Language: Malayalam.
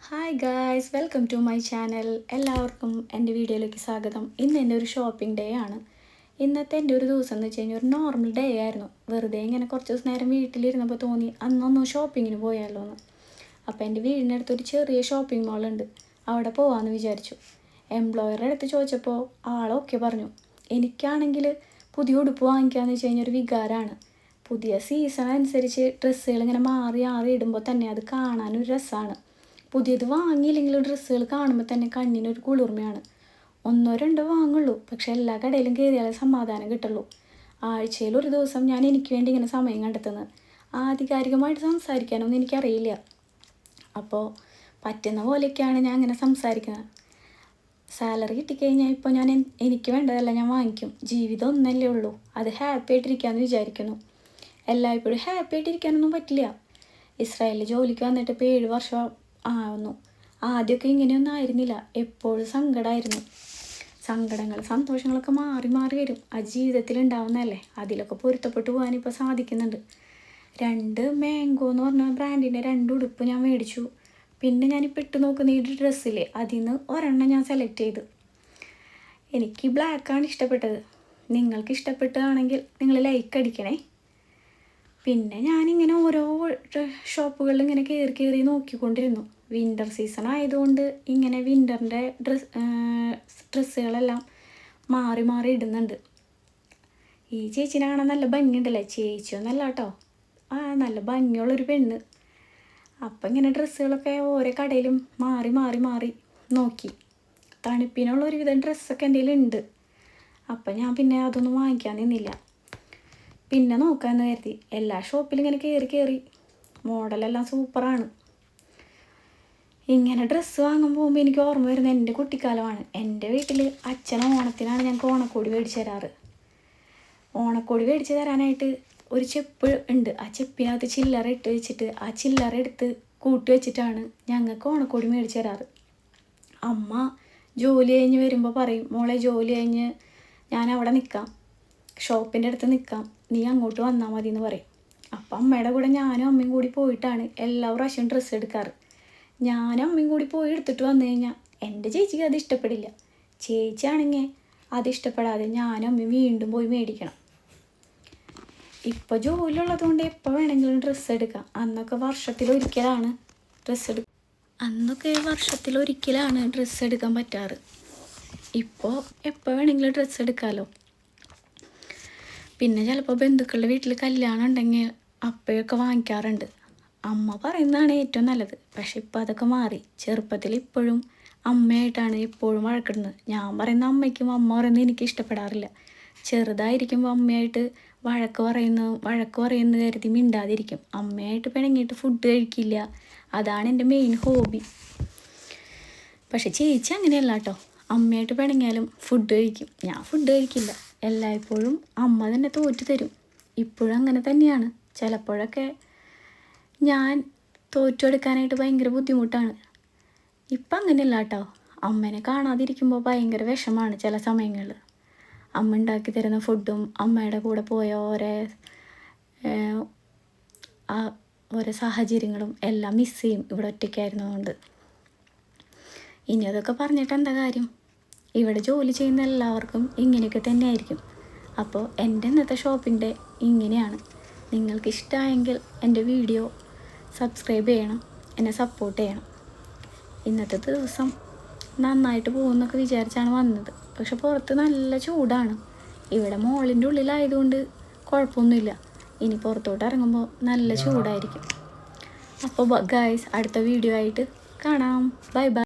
Hi guys, welcome to my channel. എല്ലാവർക്കും എൻ്റെ വീഡിയോയിലേക്ക് സ്വാഗതം. ഇന്ന് എൻ്റെ ഒരു ഷോപ്പിംഗ് ഡേ ആണ്. ഇന്നത്തെ എൻ്റെ ഒരു ദിവസം എന്ന് വെച്ച് കഴിഞ്ഞാൽ ഒരു നോർമൽ ഡേ ആയിരുന്നു. വെറുതെ ഇങ്ങനെ കുറച്ച് ദിവസം നേരം വീട്ടിലിരുന്നപ്പോൾ തോന്നി അന്നൊന്ന് ഷോപ്പിങ്ങിന് പോയാലോ എന്ന്. അപ്പോൾ എൻ്റെ വീടിനടുത്ത് ഒരു ചെറിയ ഷോപ്പിംഗ് മാളുണ്ട്, അവിടെ പോകാമെന്ന് വിചാരിച്ചു. എംപ്ലോയറുടെ അടുത്ത് ചോദിച്ചപ്പോൾ ആളൊക്കെ പറഞ്ഞു. എനിക്കാണെങ്കിൽ പുതിയ ഉടുപ്പ് വാങ്ങിക്കാമെന്ന് വെച്ച് കഴിഞ്ഞാൽ ഒരു വികാരമാണ്. പുതിയ സീസൺ അനുസരിച്ച് ഡ്രസ്സുകൾ ഇങ്ങനെ മാറി മാറി ഇടുമ്പോൾ തന്നെ അത് കാണാനൊരു രസമാണ്. പുതിയത് വാങ്ങിയില്ലെങ്കിലും ഡ്രസ്സുകൾ കാണുമ്പോൾ തന്നെ കണ്ണിനൊരു കുളിർമയാണ്. ഒന്നോ രണ്ടോ വാങ്ങുള്ളൂ, പക്ഷെ എല്ലാ കടയിലും കയറിയാലേ സമാധാനം കിട്ടുള്ളൂ. ആഴ്ചയിൽ ഒരു ദിവസം ഞാൻ എനിക്ക് വേണ്ടി ഇങ്ങനെ സമയം കണ്ടെത്തുന്നത്. ആധികാരികമായിട്ട് സംസാരിക്കാനൊന്നും എനിക്കറിയില്ല. അപ്പോൾ പറ്റുന്ന പോലെയൊക്കെയാണ് ഞാൻ ഇങ്ങനെ സംസാരിക്കുന്നത്. സാലറി കിട്ടിക്കഴിഞ്ഞാൽ ഇപ്പോൾ ഞാൻ എനിക്ക് വേണ്ടതല്ല ഞാൻ വാങ്ങിക്കും. ജീവിതം ഒന്നല്ലേ ഉള്ളൂ, അത് ഹാപ്പി ആയിട്ടിരിക്കാമെന്ന് വിചാരിക്കുന്നു. എല്ലായ്പ്പോഴും ഹാപ്പി ആയിട്ടിരിക്കാനൊന്നും പറ്റില്ല. ഇസ്രായേലിൽ ജോലിക്ക് വന്നിട്ട് ഇപ്പോൾ 7 വർഷം ആവുന്നു. ആദ്യമൊക്കെ ഇങ്ങനെയൊന്നും ആയിരുന്നില്ല, എപ്പോഴും സങ്കടമായിരുന്നു. സങ്കടങ്ങൾ സന്തോഷങ്ങളൊക്കെ മാറി മാറി വരും, അത് ജീവിതത്തിൽ ഉണ്ടാവുന്നതല്ലേ. അതിലൊക്കെ പൊരുത്തപ്പെട്ടു പോകാനിപ്പോൾ സാധിക്കുന്നുണ്ട്. 2 മാംഗോ എന്ന് പറഞ്ഞ ബ്രാൻഡിൻ്റെ 2 ഉടുപ്പ് ഞാൻ മേടിച്ചു. പിന്നെ ഞാനിപ്പോൾ ഇട്ട് നോക്കുന്ന ഈ ഡ്രസ്സില്ലേ, അതിൽ നിന്ന് ഒരെണ്ണം ഞാൻ സെലക്ട് ചെയ്തു. എനിക്ക് ബ്ലാക്കാണ് ഇഷ്ടപ്പെട്ടത്. നിങ്ങൾക്ക് ഇഷ്ടപ്പെട്ടതാണെങ്കിൽ നിങ്ങൾ ലൈക്ക് അടിക്കണേ. പിന്നെ ഞാനിങ്ങനെ ഓരോ ഷോപ്പുകളിൽ ഇങ്ങനെ കയറി നോക്കിക്കൊണ്ടിരുന്നു. വിൻ്റർ സീസൺ ആയതുകൊണ്ട് ഇങ്ങനെ വിൻ്ററിൻ്റെ ഡ്രസ്സുകളെല്ലാം മാറി മാറി ഇടുന്നുണ്ട്. ഈ ചേച്ചിനെ കാണാൻ നല്ല ഭംഗിയുണ്ടല്ലേ. ചേച്ചിയൊന്നല്ല കേട്ടോ, നല്ല ഭംഗിയുള്ളൊരു പെണ്ണ്. അപ്പം ഇങ്ങനെ ഡ്രസ്സുകളൊക്കെ ഓരോ കടയിലും മാറി മാറി മാറി നോക്കി. തണുപ്പിനുള്ള ഒരുവിധം ഡ്രസ്സൊക്കെ എൻ്റെ കയ്യിലുണ്ട്. അപ്പം ഞാൻ പിന്നെ അതൊന്നും വാങ്ങിക്കാൻ നിന്നില്ല. പിന്നെ നോക്കാമെന്ന് കരുതി. എല്ലാ ഷോപ്പിലും ഇങ്ങനെ കയറി മോഡലെല്ലാം സൂപ്പറാണ്. ഇങ്ങനെ ഡ്രസ്സ് വാങ്ങാൻ പോകുമ്പോൾ എനിക്ക് ഓർമ്മ വരുന്നത് എൻ്റെ കുട്ടിക്കാലമാണ്. എൻ്റെ വീട്ടിൽ അച്ഛന് ഓണത്തിനാണ് ഞങ്ങൾക്ക് ഓണക്കോടി മേടിച്ച് തരാറ്. ഓണക്കോടി മേടിച്ച് തരാനായിട്ട് ഒരു ചെപ്പ് ഉണ്ട്. ആ ചെപ്പിനകത്ത് ചില്ലറ ഇട്ട് വെച്ചിട്ട് ആ ചില്ലറ എടുത്ത് കൂട്ടി വെച്ചിട്ടാണ് ഞങ്ങൾക്ക് ഓണക്കോടി മേടിച്ച് തരാറ്. അമ്മ ജോലി കഴിഞ്ഞ് വരുമ്പോൾ പറയും, മോളെ ജോലി കഴിഞ്ഞ് ഞാൻ അവിടെ നിൽക്കാം, ഷോപ്പിൻ്റെ അടുത്ത് നിൽക്കാം, നീ അങ്ങോട്ട് വന്നാൽ മതി എന്ന് പറയും. അപ്പം അമ്മയുടെ കൂടെ ഞാനും അമ്മയും കൂടി പോയിട്ടാണ് എല്ലാ പ്രാവശ്യവും ഡ്രസ്സ് എടുക്കാറ്. ഞാനും അമ്മയും കൂടി പോയി എടുത്തിട്ട് വന്നു കഴിഞ്ഞാൽ എൻ്റെ ചേച്ചിക്ക് അത് ഇഷ്ടപ്പെടില്ല. ചേച്ചിയാണെങ്കിൽ അത് ഇഷ്ടപ്പെടാതെ ഞാനും അമ്മയും വീണ്ടും പോയി മേടിക്കണം. ഇപ്പോൾ ജോലി ഉള്ളതുകൊണ്ട് എപ്പോൾ വേണമെങ്കിലും ഡ്രസ്സ് എടുക്കാം. അന്നൊക്കെ വർഷത്തിലൊരിക്കലാണ് ഡ്രസ്സ് എടുക്കാൻ പറ്റാറ്. ഇപ്പോൾ എപ്പോൾ വേണമെങ്കിലും ഡ്രസ്സ് എടുക്കാമല്ലോ. പിന്നെ ചിലപ്പോൾ ബന്ധുക്കളുടെ വീട്ടിൽ കല്യാണം ഉണ്ടെങ്കിൽ അപ്പോഴൊക്കെ വാങ്ങിക്കാറുണ്ട്. അമ്മ പറയുന്നതാണ് ഏറ്റവും നല്ലത്. പക്ഷെ ഇപ്പോൾ അതൊക്കെ മാറി. ചെറുപ്പത്തിൽ ഇപ്പോഴും അമ്മയായിട്ടാണ് എപ്പോഴും വഴക്കിടുന്നത്. ഞാൻ പറയുന്ന അമ്മയ്ക്കും അമ്മ പറയുന്നത് എനിക്ക് ഇഷ്ടപ്പെടാറില്ല. ചെറുതായിരിക്കുമ്പോൾ അമ്മയായിട്ട് വഴക്ക് പറയുന്നു കരുതി മിണ്ടാതിരിക്കും. അമ്മയായിട്ട് പിണങ്ങിയിട്ട് ഫുഡ് കഴിക്കില്ല. അതാണ് എൻ്റെ മെയിൻ ഹോബി. പക്ഷെ ചേച്ചി അങ്ങനെയല്ല കേട്ടോ. അമ്മയായിട്ട് പിണങ്ങിയാലും ഫുഡ് കഴിക്കും, ഞാൻ ഫുഡ് കഴിക്കില്ല. എല്ലായ്പ്പോഴും അമ്മ തന്നെ തോറ്റു തരും. ഇപ്പോഴും അങ്ങനെ തന്നെയാണ്. ചിലപ്പോഴൊക്കെ ഞാൻ തോറ്റെടുക്കാനായിട്ട് ഭയങ്കര ബുദ്ധിമുട്ടാണ്. ഇപ്പം അങ്ങനെയല്ല കേട്ടോ. അമ്മേനെ കാണാതിരിക്കുമ്പോൾ ഭയങ്കര വിഷമമാണ് ചില സമയങ്ങളിൽ. അമ്മ ഉണ്ടാക്കി തരുന്ന ഫുഡും അമ്മയുടെ കൂടെ പോയ ഓരോ സാഹചര്യങ്ങളും എല്ലാം മിസ് ചെയ്യും ഇവിടെ ഒറ്റയ്ക്കായിരുന്നതുകൊണ്ട്. ഇനി അതൊക്കെ പറഞ്ഞിട്ട് എന്താ കാര്യം? ഇവിടെ ജോലി ചെയ്യുന്ന എല്ലാവർക്കും ഇങ്ങനെയൊക്കെ തന്നെ ആയിരിക്കും. അപ്പോൾ എൻ്റെ ഇന്നത്തെ ഷോപ്പിംഗ് ഡേ ഇങ്ങനെയാണ്. നിങ്ങൾക്ക് ഇഷ്ടമായെങ്കിൽ എൻ്റെ വീഡിയോ സബ്സ്ക്രൈബ് ചെയ്യണം, എന്നെ സപ്പോർട്ട് ചെയ്യണം. ഇന്നത്തെ ദിവസം നന്നായിട്ട് പോകുമെന്നൊക്കെ വിചാരിച്ചാണ് വന്നത്. പക്ഷെ പുറത്ത് നല്ല ചൂടാണ്. ഇവിടെ മോളിൻ്റെ ഉള്ളിലായതുകൊണ്ട് കുഴപ്പമൊന്നുമില്ല. ഇനി പുറത്തോട്ട് ഇറങ്ങുമ്പോൾ നല്ല ചൂടായിരിക്കും. അപ്പോൾ ഗായ്സ്, അടുത്ത വീഡിയോ ആയിട്ട് കാണാം. Bye bye.